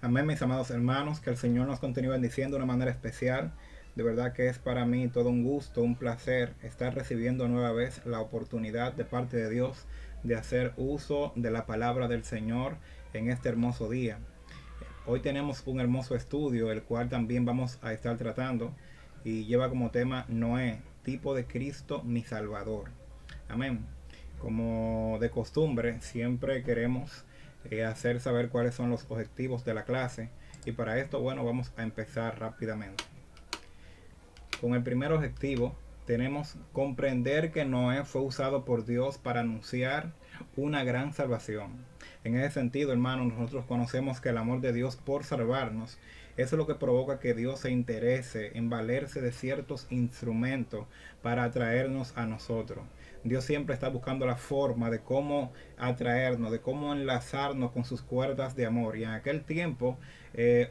Amén, mis amados hermanos, que el Señor nos continúe bendiciendo de una manera especial. De verdad que es para mí todo un gusto, un placer estar recibiendo nueva vez la oportunidad de parte de Dios de hacer uso de la palabra del Señor en este hermoso día. Hoy tenemos un hermoso estudio, el cual también vamos a estar tratando y lleva como tema Noé, tipo de Cristo mi Salvador. Amén. Como de costumbre, siempre queremos hacer saber cuáles son los objetivos de la clase y para esto, bueno, vamos a empezar rápidamente. Con el primer objetivo tenemos comprender que Noé fue usado por Dios para anunciar una gran salvación. En ese sentido, hermanos, nosotros conocemos que el amor de Dios por salvarnos, eso es lo que provoca que Dios se interese en valerse de ciertos instrumentos para atraernos a nosotros. Dios siempre está buscando la forma de cómo atraernos, de cómo enlazarnos con sus cuerdas de amor. Y en aquel tiempo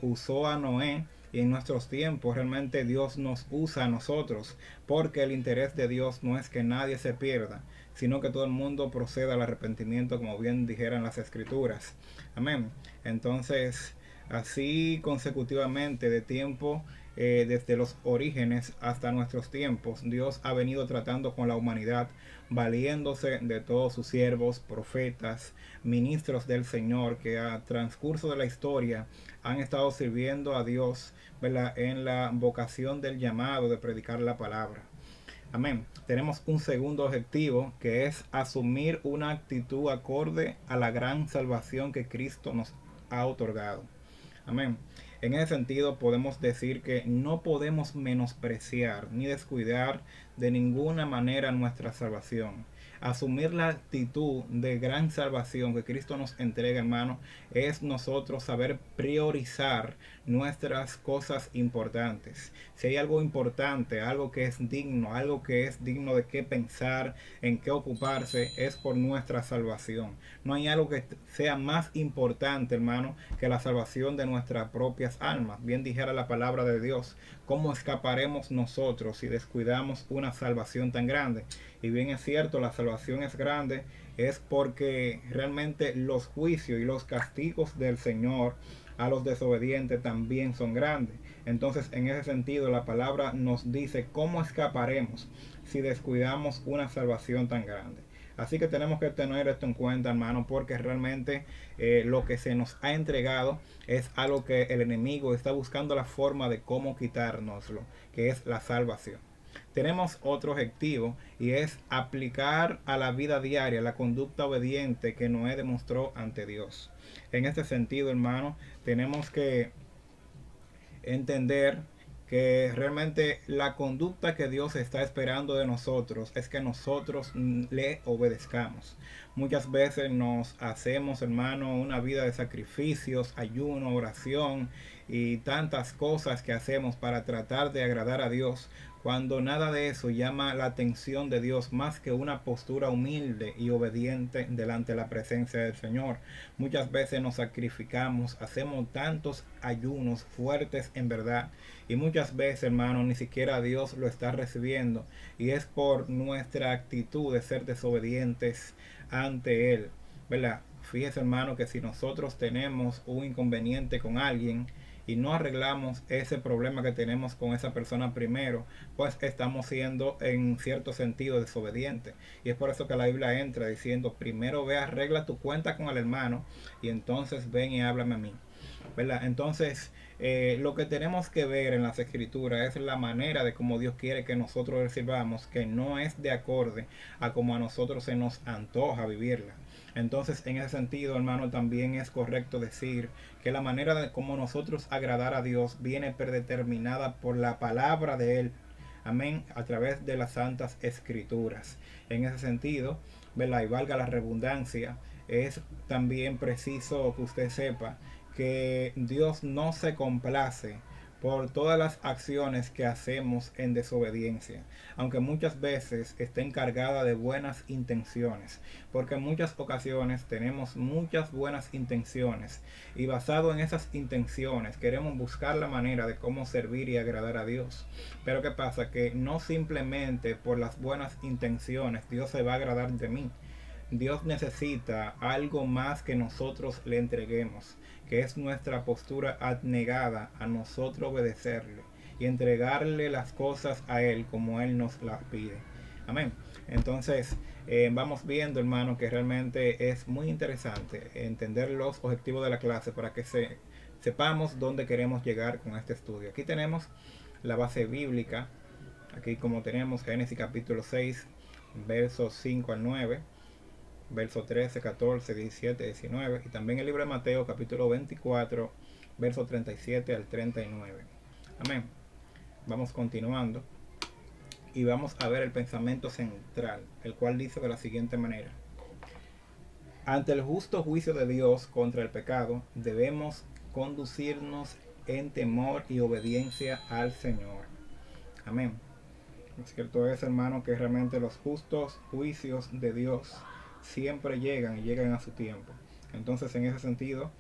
usó a Noé, y en nuestros tiempos realmente Dios nos usa a nosotros, porque el interés de Dios no es que nadie se pierda, sino que todo el mundo proceda al arrepentimiento, como bien dijeran las escrituras. Amén. Entonces, así consecutivamente de tiempo, desde los orígenes hasta nuestros tiempos, Dios ha venido tratando con la humanidad, valiéndose de todos sus siervos, profetas, ministros del Señor, que a transcurso de la historia han estado sirviendo a Dios, ¿verdad?, en la vocación del llamado de predicar la palabra. Amén. Tenemos un segundo objetivo, que es asumir una actitud acorde a la gran salvación que Cristo nos ha otorgado. Amén. En ese sentido podemos decir que no podemos menospreciar ni descuidar de ninguna manera nuestra salvación. Asumir la actitud de gran salvación que Cristo nos entrega, hermano, es nosotros saber priorizar nuestras cosas importantes. Si hay algo importante, algo que es digno de qué pensar, en qué ocuparse, es por nuestra salvación. No hay algo que sea más importante, hermano, que la salvación de nuestras propias almas. Bien dijera la palabra de Dios, ¿cómo escaparemos nosotros si descuidamos una salvación tan grande? Y bien es cierto, la salvación es grande, es porque realmente los juicios y los castigos del Señor a los desobedientes también son grandes. Entonces, en ese sentido, la palabra nos dice cómo escaparemos si descuidamos una salvación tan grande. Así que tenemos que tener esto en cuenta, hermano, porque realmente lo que se nos ha entregado es algo que el enemigo está buscando la forma de cómo quitárnoslo, que es la salvación. Tenemos otro objetivo y es aplicar a la vida diaria la conducta obediente que Noé demostró ante Dios. En este sentido, hermano, tenemos que entender que realmente la conducta que Dios está esperando de nosotros es que nosotros le obedezcamos. Muchas veces nos hacemos, hermano, una vida de sacrificios, ayuno, oración y tantas cosas que hacemos para tratar de agradar a Dios, cuando nada de eso llama la atención de Dios más que una postura humilde y obediente delante de la presencia del Señor. Muchas veces nos sacrificamos, hacemos tantos ayunos fuertes en verdad, y muchas veces, hermano, ni siquiera Dios lo está recibiendo, y es por nuestra actitud de ser desobedientes ante Él, ¿verdad? Fíjese, hermano, que si nosotros tenemos un inconveniente con alguien y no arreglamos ese problema que tenemos con esa persona primero, pues estamos siendo en cierto sentido desobedientes. Y es por eso que la Biblia entra diciendo, primero ve, arregla tu cuenta con el hermano y entonces ven y háblame a mí, ¿verdad? Entonces, lo que tenemos que ver en las escrituras es la manera de cómo Dios quiere que nosotros recibamos, que no es de acorde a como a nosotros se nos antoja vivirla. Entonces, en ese sentido, hermano, también es correcto decir que la manera de cómo nosotros agradar a Dios viene predeterminada por la palabra de Él. Amén, a través de las santas escrituras. En ese sentido, ¿verdad?, y valga la redundancia, es también preciso que usted sepa que Dios no se complace por todas las acciones que hacemos en desobediencia, aunque muchas veces esté encargada de buenas intenciones, porque en muchas ocasiones tenemos muchas buenas intenciones y basado en esas intenciones queremos buscar la manera de cómo servir y agradar a Dios. Pero ¿qué pasa? Que no simplemente por las buenas intenciones Dios se va a agradar de mí. Dios necesita algo más que nosotros le entreguemos, que es nuestra postura abnegada a nosotros obedecerle y entregarle las cosas a Él como Él nos las pide. Amén. Entonces, vamos viendo, hermano, que realmente es muy interesante entender los objetivos de la clase para que sepamos dónde queremos llegar con este estudio. Aquí tenemos la base bíblica. Aquí como tenemos Génesis capítulo 6, versos 5 al 9, versos 13, 14, 17, 19. Y también el libro de Mateo capítulo 24, versos 37 al 39. Amén. Vamos continuando. Y vamos a ver el pensamiento central, el cual dice de la siguiente manera. Ante el justo juicio de Dios contra el pecado, debemos conducirnos en temor y obediencia al Señor. Amén. Cierto es, hermano, que realmente los justos juicios de Dios siempre llegan y llegan a su tiempo. Entonces, en ese sentido,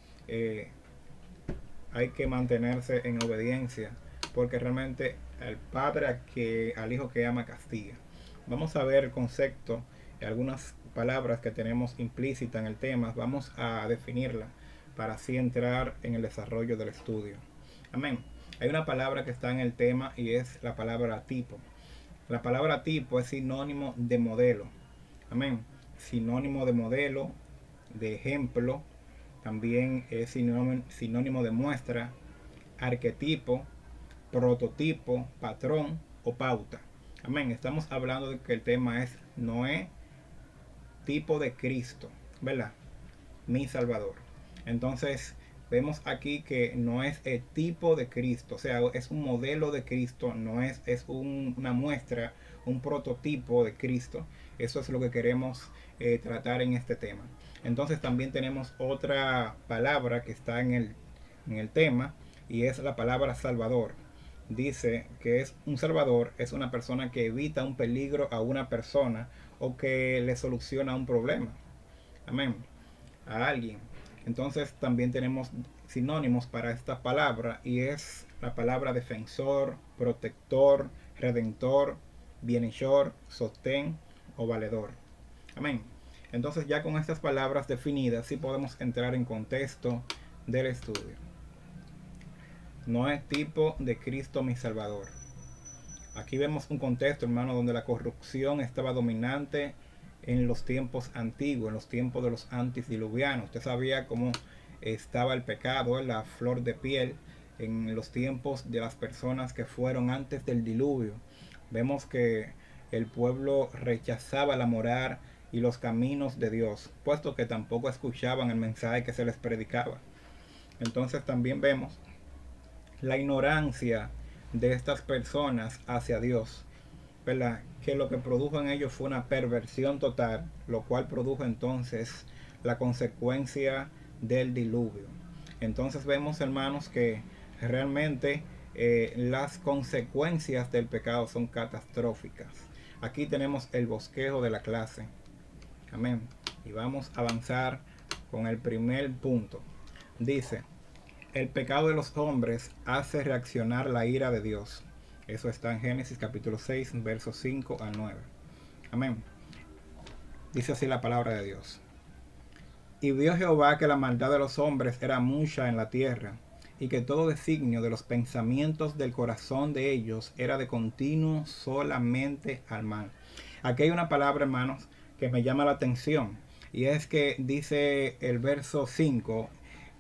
hay que mantenerse en obediencia, porque realmente el padre al hijo que ama castiga. Vamos a ver el concepto, algunas palabras que tenemos implícitas en el tema, vamos a definirla para así entrar en el desarrollo del estudio. Amén. Hay una palabra que está en el tema y es la palabra tipo. La palabra tipo es sinónimo de modelo. Amén. Sinónimo de modelo, de ejemplo, también es sinónimo de muestra, arquetipo, prototipo, patrón o pauta. Amén. Estamos hablando de que el tema es Noé, tipo de Cristo, ¿verdad? Mi Salvador. Entonces, vemos aquí que no es el tipo de Cristo, o sea, es un modelo de Cristo, no es una muestra, un prototipo de Cristo. Eso es lo que queremos tratar en este tema. Entonces también tenemos otra palabra que está en el tema y es la palabra Salvador. Dice que es un salvador, es una persona que evita un peligro a una persona o que le soluciona un problema. Amén. A alguien. Entonces también tenemos sinónimos para esta palabra y es la palabra defensor, protector, redentor, bienhechor, sostén o valedor. Amén. Entonces ya con estas palabras definidas sí podemos entrar en contexto del estudio. No es tipo de Cristo mi Salvador. Aquí vemos un contexto, hermano, donde la corrupción estaba dominante en los tiempos antiguos, en los tiempos de los antediluvianos. Usted sabía cómo estaba el pecado en la flor de piel en los tiempos de las personas que fueron antes del diluvio. Vemos que el pueblo rechazaba la moral y los caminos de Dios, puesto que tampoco escuchaban el mensaje que se les predicaba. Entonces también vemos la ignorancia de estas personas hacia Dios, ¿verdad? Que lo que produjo en ellos fue una perversión total, lo cual produjo entonces la consecuencia del diluvio. Entonces vemos, hermanos, que realmente las consecuencias del pecado son catastróficas. Aquí tenemos el bosquejo de la clase. Amén. Y vamos a avanzar con el primer punto. Dice: el pecado de los hombres hace reaccionar la ira de Dios. Eso está en Génesis capítulo 6, versos 5 al 9. Amén. Dice así la palabra de Dios. Y vio Jehová que la maldad de los hombres era mucha en la tierra, y que todo designio de los pensamientos del corazón de ellos era de continuo solamente al mal. Aquí hay una palabra, hermanos, que me llama la atención, y es que dice el verso 5,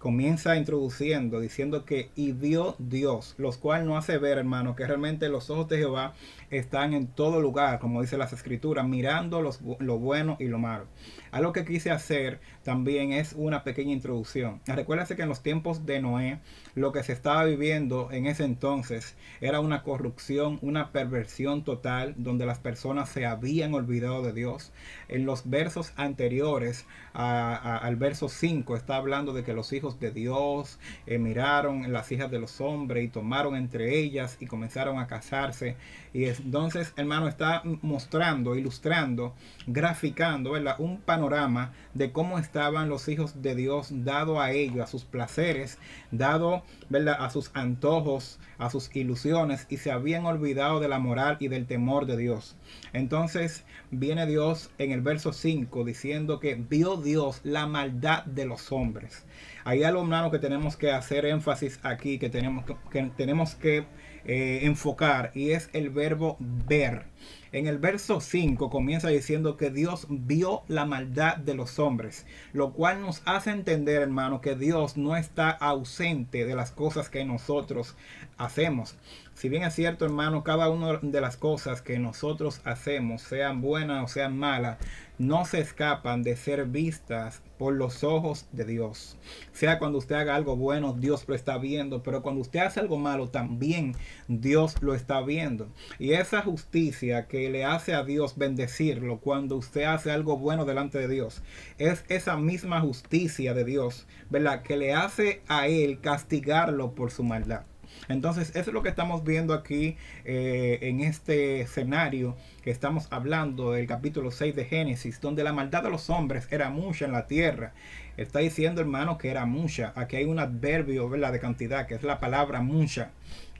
comienza introduciendo, diciendo que y vio Dios, los cuales no hace ver, hermano, que realmente los ojos de Jehová están en todo lugar, como dice las escrituras, mirando lo bueno y lo malo. Algo que quise hacer también es una pequeña introducción. Recuérdense que en los tiempos de Noé, lo que se estaba viviendo en ese entonces era una corrupción, una perversión total, donde las personas se habían olvidado de Dios. En los versos anteriores al verso 5 está hablando de que los hijos de Dios miraron las hijas de los hombres y tomaron entre ellas y comenzaron a casarse. Y entonces, hermano, está mostrando, ilustrando, graficando, ¿verdad?, un panorama panorama de cómo estaban los hijos de Dios dado a ellos, a sus placeres, dado, ¿verdad?, a sus antojos, a sus ilusiones, y se habían olvidado de la moral y del temor de Dios. Entonces viene Dios en el verso 5 diciendo que vio Dios la maldad de los hombres. Hay algo, hermano, que tenemos que hacer énfasis aquí, que tenemos que enfocar, y es el verbo ver. En el verso 5 comienza diciendo que Dios vio la maldad de los hombres, lo cual nos hace entender, hermano, que Dios no está ausente de las cosas que nosotros hacemos. Si bien es cierto, hermano, cada una de las cosas que nosotros hacemos, sean buenas o sean malas, no se escapan de ser vistas por los ojos de Dios. Sea cuando usted haga algo bueno, Dios lo está viendo, pero cuando usted hace algo malo, también Dios lo está viendo. Y esa justicia que le hace a Dios bendecirlo cuando usted hace algo bueno delante de Dios, es esa misma justicia de Dios, ¿verdad?, que le hace a él castigarlo por su maldad. Entonces eso es lo que estamos viendo aquí en este escenario que estamos hablando del capítulo 6 de Génesis, donde la maldad de los hombres era mucha en la tierra. Está diciendo, hermano, que era mucha. Aquí hay un adverbio, ¿verdad?, de cantidad, que es la palabra mucha.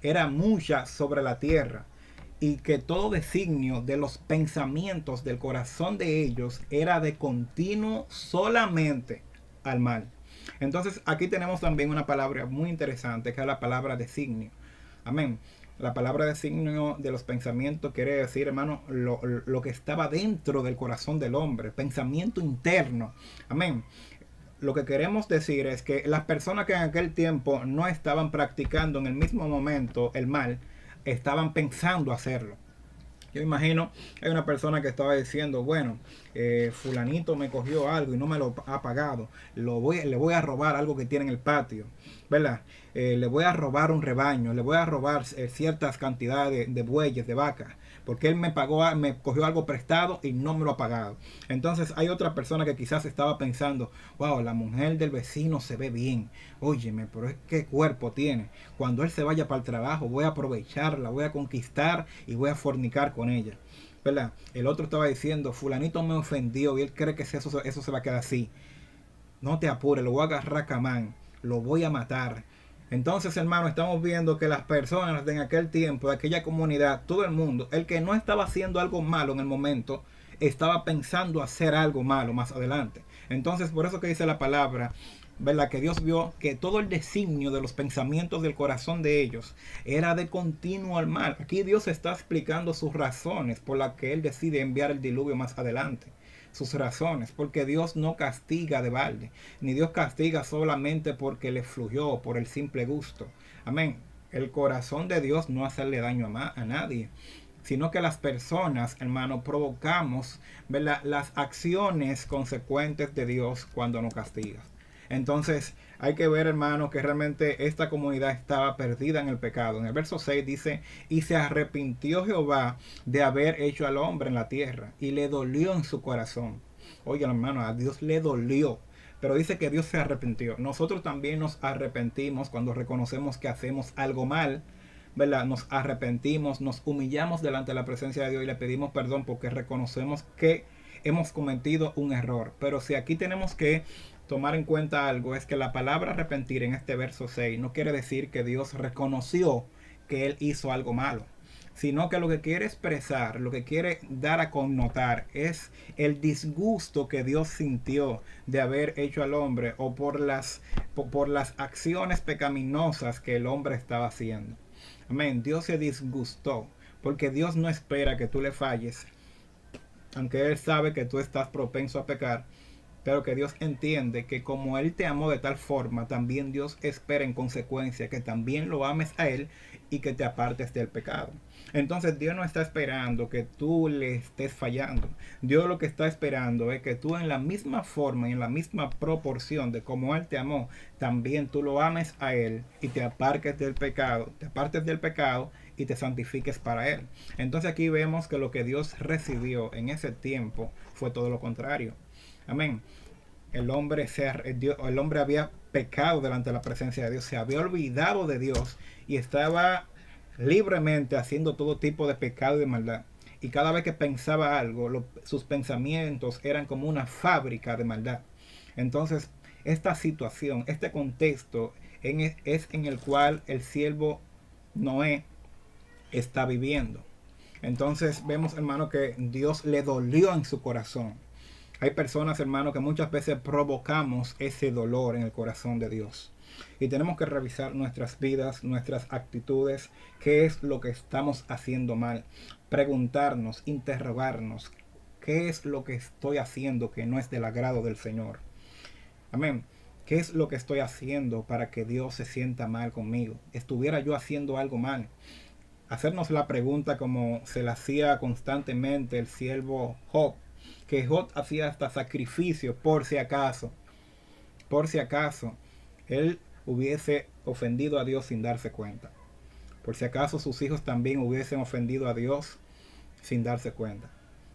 Era mucha sobre la tierra, y que todo designio de los pensamientos del corazón de ellos era de continuo solamente al mal. Entonces aquí tenemos también una palabra muy interesante, que es la palabra designio. Amén. La palabra designio de los pensamientos quiere decir, hermano, lo que estaba dentro del corazón del hombre, pensamiento interno. Amén. Lo que queremos decir es que las personas que en aquel tiempo no estaban practicando en el mismo momento el mal, estaban pensando hacerlo. Yo imagino, hay una persona que estaba diciendo, bueno, fulanito me cogió algo y no me lo ha pagado. Le voy a robar algo que tiene en el patio, ¿verdad? Le voy a robar un rebaño, le voy a robar ciertas cantidades de bueyes, de vacas, porque él me cogió algo prestado y no me lo ha pagado. Entonces hay otra persona que quizás estaba pensando, wow, la mujer del vecino se ve bien. Óyeme, pero es que cuerpo tiene. Cuando él se vaya para el trabajo, voy a aprovecharla, voy a conquistar y voy a fornicar con ella, ¿verdad? El otro estaba diciendo, fulanito me ofendió y él cree que eso se va a quedar así. No te apures, lo voy a agarrar camán, lo voy a matar. Entonces, hermano, estamos viendo que las personas de en aquel tiempo, de aquella comunidad, todo el mundo, el que no estaba haciendo algo malo en el momento, estaba pensando hacer algo malo más adelante. Entonces, por eso que dice la palabra, ¿verdad?, que Dios vio que todo el designio de los pensamientos del corazón de ellos era de continuo al mal. Aquí Dios está explicando sus razones por las que Él decide enviar el diluvio más adelante. Sus razones, porque Dios no castiga de balde, ni Dios castiga solamente porque le fluyó, por el simple gusto. Amén. El corazón de Dios no hacerle daño a nadie, sino que las personas, hermano, provocamos, ¿verdad?, las acciones consecuentes de Dios cuando nos castiga. Entonces hay que ver, hermano, que realmente esta comunidad estaba perdida en el pecado. En el verso 6 dice, y se arrepintió Jehová de haber hecho al hombre en la tierra, y le dolió en su corazón. Oye, hermano, a Dios le dolió, pero dice que Dios se arrepintió. Nosotros también nos arrepentimos cuando reconocemos que hacemos algo mal, ¿verdad? Nos arrepentimos, nos humillamos delante de la presencia de Dios y le pedimos perdón porque reconocemos que hemos cometido un error. Pero si aquí tenemos que tomar en cuenta algo, es que la palabra arrepentir en este verso 6 no quiere decir que Dios reconoció que él hizo algo malo, sino que lo que quiere expresar, lo que quiere dar a connotar es el disgusto que Dios sintió de haber hecho al hombre, o por las acciones pecaminosas que el hombre estaba haciendo. Amén. Dios se disgustó porque Dios no espera que tú le falles, aunque Él sabe que tú estás propenso a pecar. Pero que Dios entiende que como Él te amó de tal forma, también Dios espera en consecuencia que también lo ames a Él y que te apartes del pecado. Entonces Dios no está esperando que tú le estés fallando. Dios lo que está esperando es que tú en la misma forma y en la misma proporción de como Él te amó, también tú lo ames a Él y te apartes del pecado, y te santifiques para Él. Entonces aquí vemos que lo que Dios recibió en ese tiempo fue todo lo contrario. Amén. El hombre había pecado delante de la presencia de Dios, se había olvidado de Dios y estaba libremente haciendo todo tipo de pecado y de maldad. y cada vez que pensaba algo, sus pensamientos eran como una fábrica de maldad. Entonces, esta situación, este contexto es en el cual el siervo Noé está viviendo. Entonces vemos, hermano, que Dios le dolió en su corazón. Hay personas, hermano, que muchas veces provocamos ese dolor en el corazón de Dios. Y tenemos que revisar nuestras vidas, nuestras actitudes, qué es lo que estamos haciendo mal. Preguntarnos, interrogarnos, qué es lo que estoy haciendo que no es del agrado del Señor. Amén. ¿Qué es lo que estoy haciendo para que Dios se sienta mal conmigo? ¿Estuviera yo haciendo algo mal? Hacernos la pregunta como se la hacía constantemente el siervo Job, que Job hacía hasta sacrificio por si acaso él hubiese ofendido a Dios sin darse cuenta, por si acaso sus hijos también hubiesen ofendido a Dios sin darse cuenta.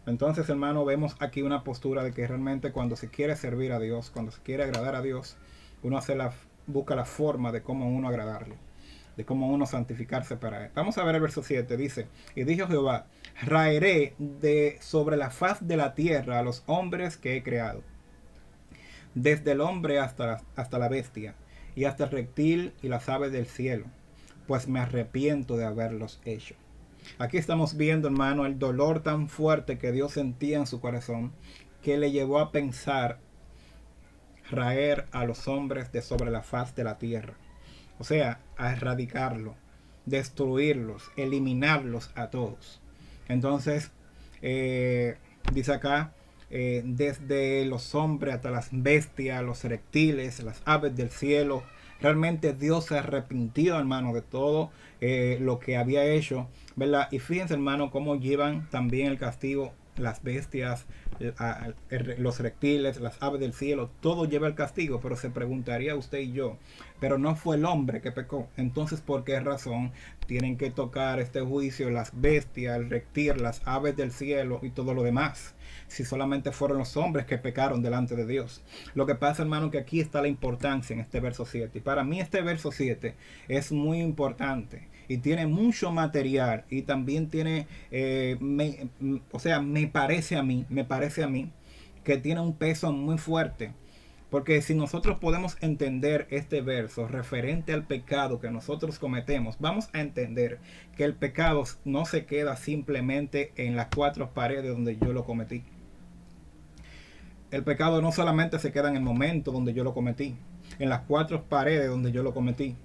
Entonces, hermano, vemos aquí una postura de que realmente cuando se quiere servir a Dios, cuando se quiere agradar a Dios, uno busca la forma de cómo uno agradarle, de cómo uno santificarse para él. Vamos a ver el verso 7, dice: y dijo Jehová, raeré de sobre la faz de la tierra a los hombres que he creado, desde el hombre hasta la bestia, y hasta el reptil y las aves del cielo, pues me arrepiento de haberlos hecho. Aquí estamos viendo, hermano, el dolor tan fuerte que Dios sentía en su corazón, que le llevó a pensar raer a los hombres de sobre la faz de la tierra. O sea, a erradicarlo, destruirlos, eliminarlos a todos. Entonces, dice acá, desde los hombres hasta las bestias, los reptiles, las aves del cielo. Realmente Dios se arrepintió, hermano, de todo lo que había hecho, ¿verdad? Y fíjense, hermano, cómo llevan también el castigo las bestias, los reptiles, las aves del cielo, todo lleva el castigo. Pero se preguntaría usted y yo, pero no fue el hombre que pecó, entonces ¿por qué razón tienen que tocar este juicio las bestias, el reptil, las aves del cielo y todo lo demás, si solamente fueron los hombres que pecaron delante de Dios? Lo que pasa, hermano, que aquí está la importancia en este verso 7. Y para mí este verso 7 es muy importante y tiene mucho material, y también tiene, me parece a mí que tiene un peso muy fuerte. Porque si nosotros podemos entender este verso referente al pecado que nosotros cometemos, vamos a entender que el pecado no se queda simplemente en las cuatro paredes donde yo lo cometí. El pecado no solamente se queda en el momento donde yo lo cometí, en las cuatro paredes donde yo lo cometí.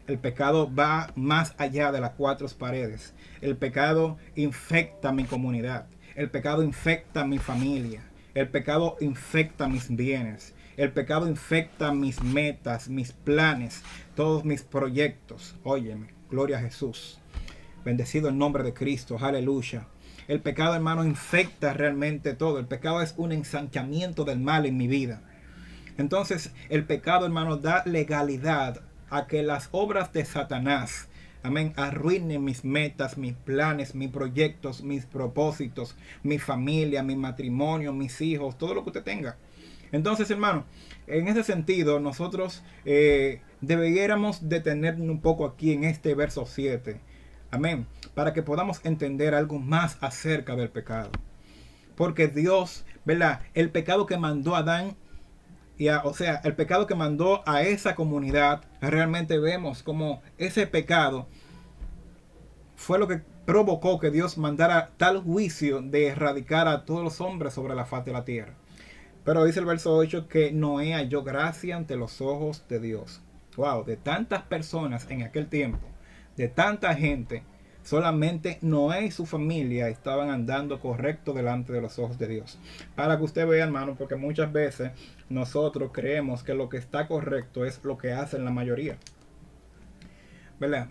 El pecado va más allá de las cuatro paredes. El pecado infecta mi comunidad. El pecado infecta mi familia. El pecado infecta mis bienes. El pecado infecta mis metas, mis planes, todos mis proyectos. Óyeme, gloria a Jesús. Bendecido el nombre de Cristo, aleluya. El pecado, hermano, infecta realmente todo. El pecado es un ensanchamiento del mal en mi vida. Entonces, el pecado, hermano, da legalidad a que las obras de Satanás, amén, arruinen mis metas, mis planes, mis proyectos, mis propósitos, mi familia, mi matrimonio, mis hijos, todo lo que usted tenga. Entonces, hermano, en ese sentido, nosotros deberíamos detenernos un poco aquí en este verso 7. Amén. Para que podamos entender algo más acerca del pecado. Porque Dios, ¿verdad? El pecado que mandó a Adán, el pecado que mandó a esa comunidad, realmente vemos como ese pecado fue lo que provocó que Dios mandara tal juicio de erradicar a todos los hombres sobre la faz de la tierra. Pero dice el verso 8 que Noé halló gracia ante los ojos de Dios. Wow, de tantas personas en aquel tiempo, de tanta gente, solamente Noé y su familia estaban andando correcto delante de los ojos de Dios. Para que usted vea, hermano, porque muchas veces nosotros creemos que lo que está correcto es lo que hacen la mayoría, ¿verdad?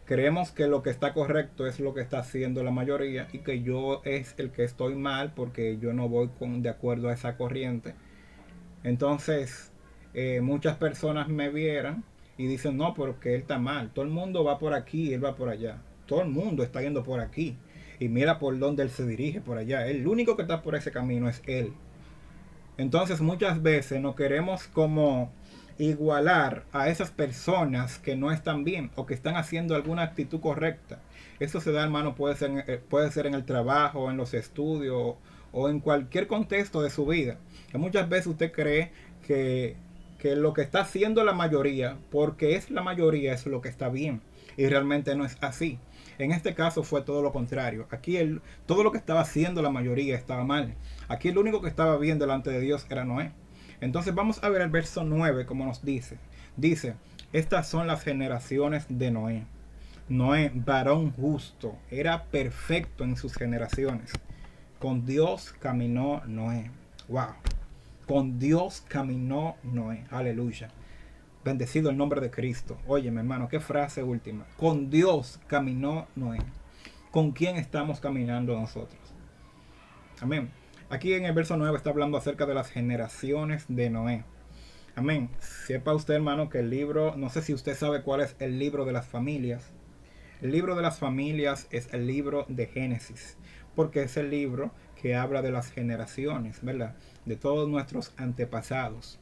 Creemos que lo que está correcto es lo que está haciendo la mayoría, y que yo es el que estoy mal porque yo no voy de acuerdo a esa corriente. Entonces, muchas personas me vieran y dicen, no, porque él está mal. Todo el mundo va por aquí, él va por allá. Todo el mundo está yendo por aquí. Y mira por dónde él se dirige, por allá. El único que está por ese camino es él. Entonces, muchas veces nos queremos como igualar a esas personas que no están bien o que están haciendo alguna actitud correcta. Eso se da, hermano, puede ser en el trabajo, en los estudios o en cualquier contexto de su vida. Que muchas veces usted cree que, que lo que está haciendo la mayoría, porque es la mayoría, es lo que está bien. Y realmente no es así. En este caso fue todo lo contrario. Aquí todo lo que estaba haciendo la mayoría estaba mal. Aquí el único que estaba bien delante de Dios era Noé. Entonces vamos a ver el verso 9 como nos dice. Dice, estas son las generaciones de Noé. Noé, varón justo, era perfecto en sus generaciones. Con Dios caminó Noé. Wow. Con Dios caminó Noé. Aleluya. Bendecido el nombre de Cristo. Oye, mi hermano, qué frase última. Con Dios caminó Noé. ¿Con quién estamos caminando nosotros? Amén. Aquí en el verso 9 está hablando acerca de las generaciones de Noé. Amén. Sepa usted, hermano, que el libro, no sé si usted sabe cuál es el libro de las familias. El libro de las familias es el libro de Génesis, porque es el libro que habla de las generaciones, ¿verdad? De todos nuestros antepasados.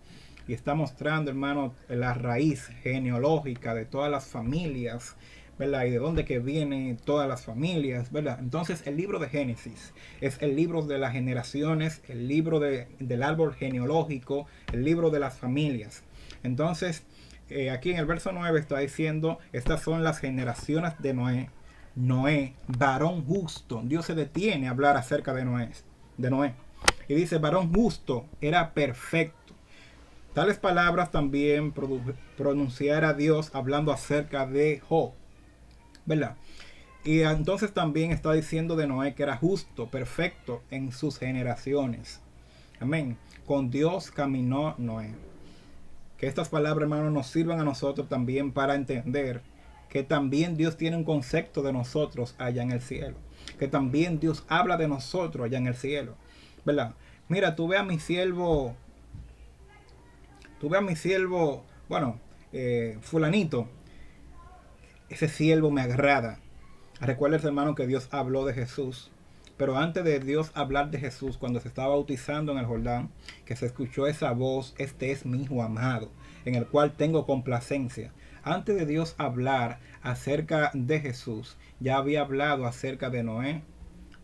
Y está mostrando, hermano, la raíz genealógica de todas las familias, ¿verdad? Y de dónde que vienen todas las familias, ¿verdad? Entonces el libro de Génesis es el libro de las generaciones, el libro del árbol genealógico, el libro de las familias. Entonces, aquí en el verso 9 está diciendo, estas son las generaciones de Noé. Noé, varón justo. Dios se detiene a hablar acerca de Noé. Y dice, varón justo, era perfecto. Tales palabras también pronunciara Dios hablando acerca de Job, ¿verdad? Y entonces también está diciendo de Noé que era justo, perfecto en sus generaciones. Amén. Con Dios caminó Noé. Que estas palabras, hermanos, nos sirvan a nosotros también para entender que también Dios tiene un concepto de nosotros allá en el cielo. Que también Dios habla de nosotros allá en el cielo, ¿verdad? Mira, tú ve a mi siervo, bueno, fulanito, ese siervo me agrada. Recuerda, hermano, que Dios habló de Jesús. Pero antes de Dios hablar de Jesús, cuando se estaba bautizando en el Jordán, que se escuchó esa voz, este es mi hijo amado, en el cual tengo complacencia. Antes de Dios hablar acerca de Jesús, ya había hablado acerca de Noé,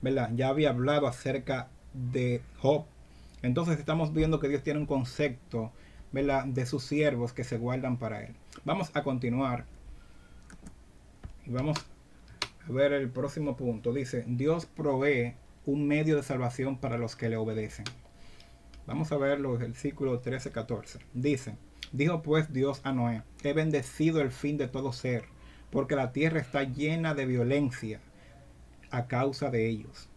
¿verdad? Ya había hablado acerca de Job. Entonces estamos viendo que Dios tiene un concepto, ¿verdad?, de sus siervos que se guardan para Él. Vamos a continuar y vamos a ver el próximo punto. Dice, Dios provee un medio de salvación para los que le obedecen. Vamos a ver los versículos 13-14. Dice, dijo pues Dios a Noé, he bendecido el fin de todo ser, porque la tierra está llena de violencia a causa de ellos.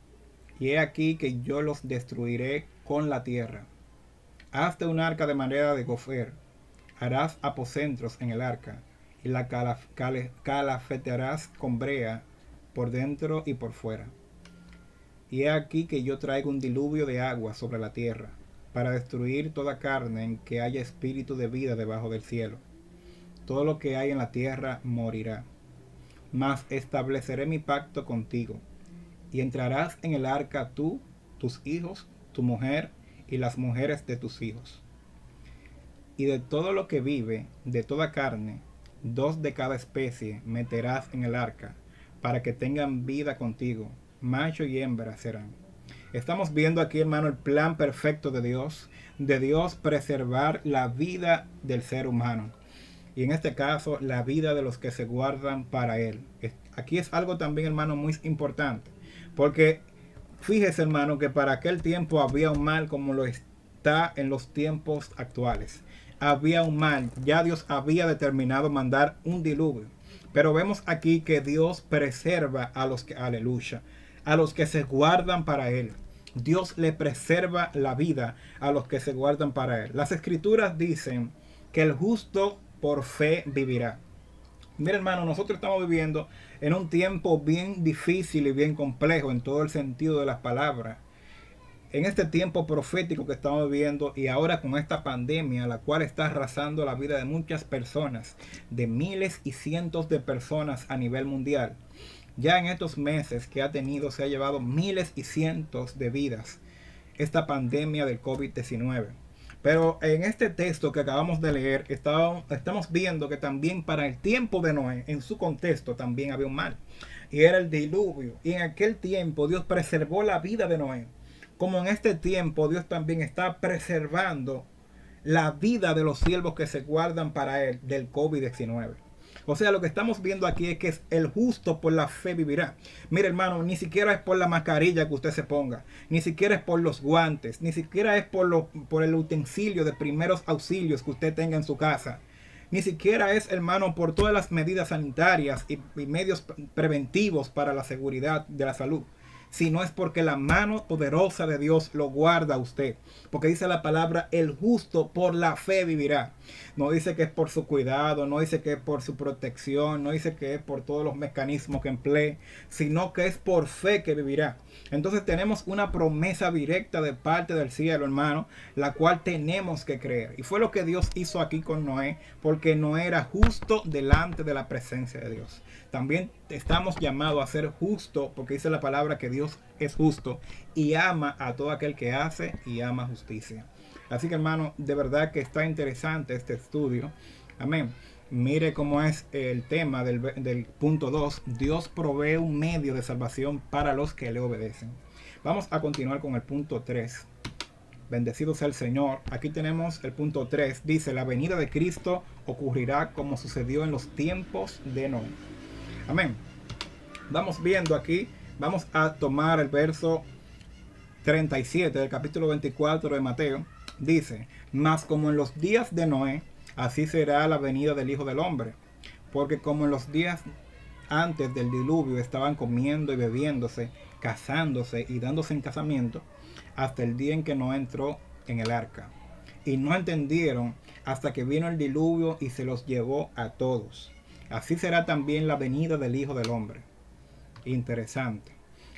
Y he aquí que yo los destruiré con la tierra. Hazte un arca de madera de gofer, harás aposentos en el arca, y la calafetearás con brea por dentro y por fuera. Y he aquí que yo traigo un diluvio de agua sobre la tierra, para destruir toda carne en que haya espíritu de vida debajo del cielo. Todo lo que hay en la tierra morirá. Mas estableceré mi pacto contigo, y entrarás en el arca tú, tus hijos, tu mujer, y las mujeres de tus hijos. Y de todo lo que vive, de toda carne, 2 de cada especie meterás en el arca, para que tengan vida contigo, macho y hembra serán. Estamos viendo aquí, hermano, el plan perfecto de Dios preservar la vida del ser humano. Y en este caso, la vida de los que se guardan para Él. Aquí es algo también, hermano, muy importante. Porque fíjese, hermano, que para aquel tiempo había un mal como lo está en los tiempos actuales. Había un mal. Ya Dios había determinado mandar un diluvio. Pero vemos aquí que Dios preserva a los que, aleluya, a los que se guardan para Él. Dios le preserva la vida a los que se guardan para Él. Las escrituras dicen que el justo por fe vivirá. Mira, hermano, nosotros estamos viviendo en un tiempo bien difícil y bien complejo en todo el sentido de las palabras. En este tiempo profético que estamos viviendo y ahora con esta pandemia, la cual está arrasando la vida de muchas personas, de miles y cientos de personas a nivel mundial. Ya en estos meses que se ha llevado miles y cientos de vidas esta pandemia del COVID-19. Pero en este texto que acabamos de leer, estamos viendo que también para el tiempo de Noé, en su contexto, también había un mal. Y era el diluvio. Y en aquel tiempo Dios preservó la vida de Noé. Como en este tiempo Dios también está preservando la vida de los siervos que se guardan para él del COVID-19. O sea, lo que estamos viendo aquí es que el justo por la fe vivirá. Mire, hermano, ni siquiera es por la mascarilla que usted se ponga, ni siquiera es por los guantes, ni siquiera es por el utensilio de primeros auxilios que usted tenga en su casa. Ni siquiera es, hermano, por todas las medidas sanitarias y medios preventivos para la seguridad de la salud, sino es porque la mano poderosa de Dios lo guarda a usted. Porque dice la palabra, el justo por la fe vivirá. No dice que es por su cuidado, no dice que es por su protección, no dice que es por todos los mecanismos que emplee, sino que es por fe que vivirá. Entonces tenemos una promesa directa de parte del cielo, hermano, la cual tenemos que creer. Y fue lo que Dios hizo aquí con Noé, porque Noé era justo delante de la presencia de Dios. También estamos llamados a ser justos, porque dice la palabra que Dios es justo y ama a todo aquel que hace y ama justicia. Así que, hermano, de verdad que está interesante este estudio. Amén. Mire cómo es el tema del punto 2. Dios provee un medio de salvación para los que le obedecen. Vamos a continuar con el punto 3. Bendecido sea el Señor. Aquí tenemos el punto 3. Dice, la venida de Cristo ocurrirá como sucedió en los tiempos de Noé. Amén. Vamos viendo aquí. Vamos a tomar el verso 37 del capítulo 24 de Mateo. Dice, mas como en los días de Noé, así será la venida del Hijo del Hombre. Porque como en los días antes del diluvio estaban comiendo y bebiéndose, casándose y dándose en casamiento, hasta el día en que Noé entró en el arca. Y no entendieron hasta que vino el diluvio y se los llevó a todos. Así será también la venida del Hijo del Hombre. Interesante.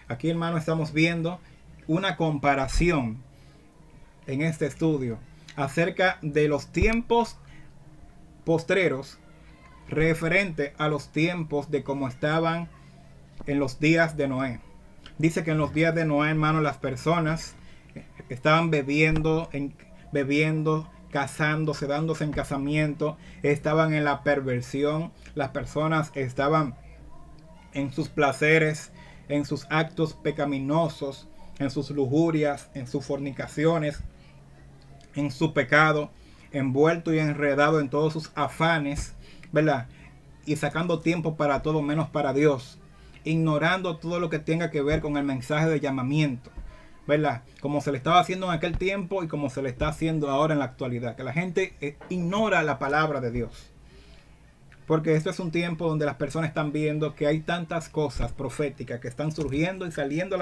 Aquí, hermano, estamos viendo una comparación en este estudio acerca de los tiempos postreros referente a los tiempos de cómo estaban en los días de Noé. Dice que en los días de Noé, hermano, las personas estaban bebiendo, casándose, dándose en casamiento, estaban en la perversión, las personas estaban en sus placeres, en sus actos pecaminosos, en sus lujurias, en sus fornicaciones, en su pecado, envuelto y enredado en todos sus afanes, ¿verdad? Y sacando tiempo para todo menos para Dios, ignorando todo lo que tenga que ver con el mensaje de llamamiento, ¿verdad? Como se le estaba haciendo en aquel tiempo y como se le está haciendo ahora en la actualidad, que la gente ignora la palabra de Dios. Porque esto es un tiempo donde las personas están viendo que hay tantas cosas proféticas que están surgiendo y saliendo a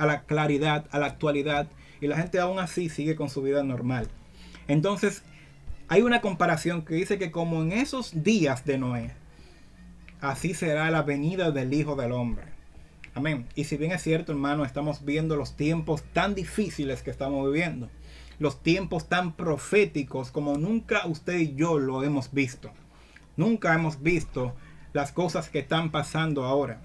la claridad, a la actualidad, y la gente aún así sigue con su vida normal. Entonces, hay una comparación que dice que como en esos días de Noé, así será la venida del Hijo del Hombre. Amén. Y si bien es cierto, hermano, estamos viendo los tiempos tan difíciles que estamos viviendo, los tiempos tan proféticos como nunca usted y yo lo hemos visto. Nunca hemos visto las cosas que están pasando ahora.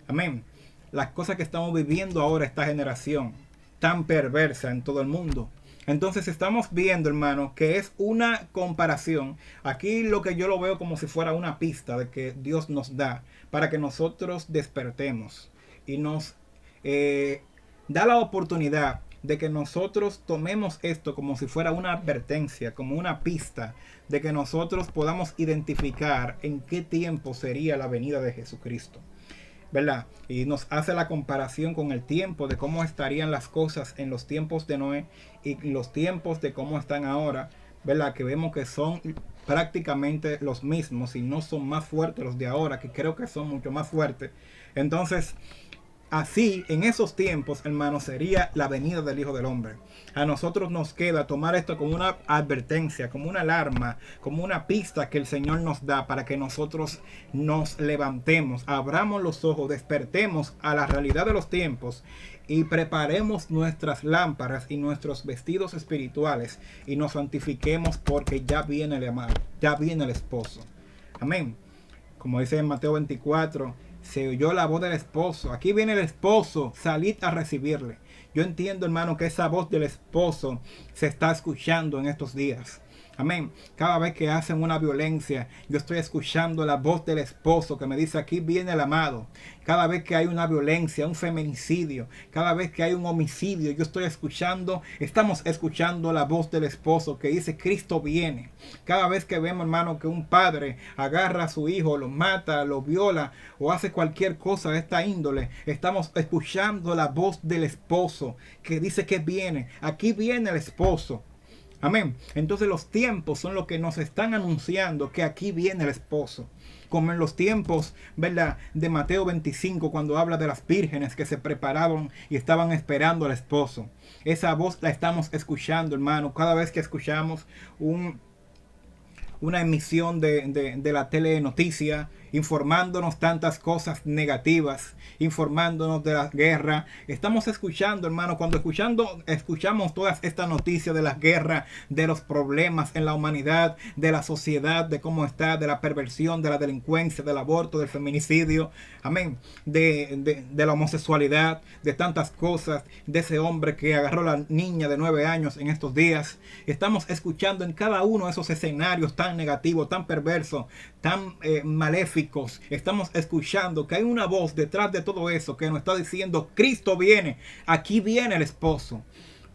Amén. Las cosas que estamos viviendo ahora, esta generación tan perversa en todo el mundo. Entonces estamos viendo, hermano, que es una comparación. Aquí lo que yo lo veo como si fuera una pista de que Dios nos da para que nosotros despertemos. Y nos da la oportunidad de que nosotros tomemos esto como si fuera una advertencia, como una pista, de que nosotros podamos identificar en qué tiempo sería la venida de Jesucristo, ¿verdad? Y nos hace la comparación con el tiempo de cómo estarían las cosas en los tiempos de Noé y los tiempos de cómo están ahora, ¿verdad? Que vemos que son prácticamente los mismos y no son más fuertes los de ahora, que creo que son mucho más fuertes. Entonces, así, en esos tiempos, hermano, sería la venida del Hijo del Hombre. A nosotros nos queda tomar esto como una advertencia, como una alarma, como una pista que el Señor nos da para que nosotros nos levantemos, abramos los ojos, despertemos a la realidad de los tiempos y preparemos nuestras lámparas y nuestros vestidos espirituales y nos santifiquemos porque ya viene el amado, ya viene el esposo. Amén. Como dice en Mateo 24, se oyó la voz del esposo. Aquí viene el esposo, salid a recibirle. Yo entiendo, hermano, que esa voz del esposo se está escuchando en estos días. Amén. Cada vez que hacen una violencia, yo estoy escuchando la voz del esposo que me dice, aquí viene el amado. Cada vez que hay una violencia, un feminicidio, cada vez que hay un homicidio, yo estoy escuchando, estamos escuchando la voz del esposo que dice, Cristo viene. Cada vez que vemos, hermano, que un padre agarra a su hijo, lo mata, lo viola o hace cualquier cosa de esta índole, estamos escuchando la voz del esposo que dice que viene. Aquí viene el esposo. Amén. Entonces los tiempos son lo que nos están anunciando que aquí viene el esposo. Como en los tiempos, ¿verdad?, de Mateo 25, cuando habla de las vírgenes que se preparaban y estaban esperando al esposo. Esa voz la estamos escuchando, hermano. Cada vez que escuchamos una emisión de la telenoticia, informándonos tantas cosas negativas, informándonos de la guerra. Estamos escuchando, hermano, cuando escuchamos todas estas noticias de la guerra, de los problemas en la humanidad, de la sociedad, de cómo está, de la perversión, de la delincuencia, del aborto, del feminicidio, amén, de la homosexualidad, de tantas cosas, de ese hombre que agarró a la niña de 9 años en estos días. Estamos escuchando en cada uno de esos escenarios tan negativos, tan perversos, tan maléficos. Estamos escuchando que hay una voz detrás de todo eso que nos está diciendo, Cristo viene, aquí viene el esposo.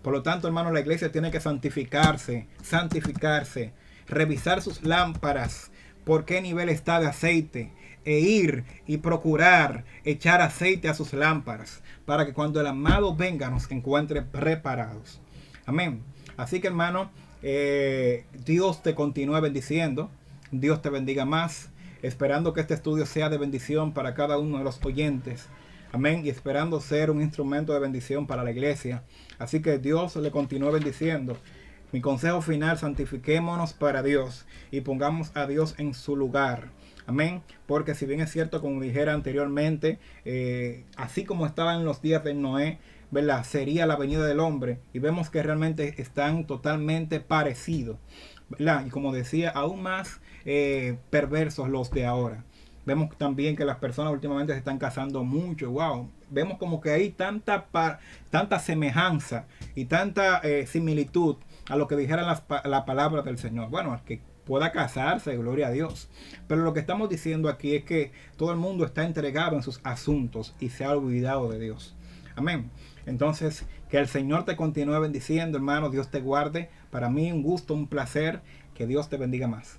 Por lo tanto, hermano, la iglesia tiene que santificarse, revisar sus lámparas, por qué nivel está de aceite, e ir y procurar echar aceite a sus lámparas, para que cuando el amado venga nos encuentre preparados. Amén. Así que, hermano, Dios te continúe bendiciendo, Dios te bendiga más, esperando que este estudio sea de bendición para cada uno de los oyentes. Amén. Y esperando ser un instrumento de bendición para la iglesia. Así que Dios le continúe bendiciendo. Mi consejo final, santifiquémonos para Dios y pongamos a Dios en su lugar. Amén. Porque si bien es cierto, como dijera anteriormente, así como estaban los días de Noé, ¿verdad?, sería la venida del hombre. Y vemos que realmente están totalmente parecidos, ¿verdad? Y como decía, aún más perversos los de ahora. Vemos también que las personas últimamente se están casando mucho. Wow. Vemos como que hay tanta semejanza y tanta similitud a lo que dijeran la palabra del Señor. Bueno, al que pueda casarse, gloria a Dios. Pero lo que estamos diciendo aquí es que todo el mundo está entregado en sus asuntos y se ha olvidado de Dios. Amén. Entonces, que el Señor te continúe bendiciendo, hermano. Dios te guarde. Para mí un gusto, un placer. Que Dios te bendiga más.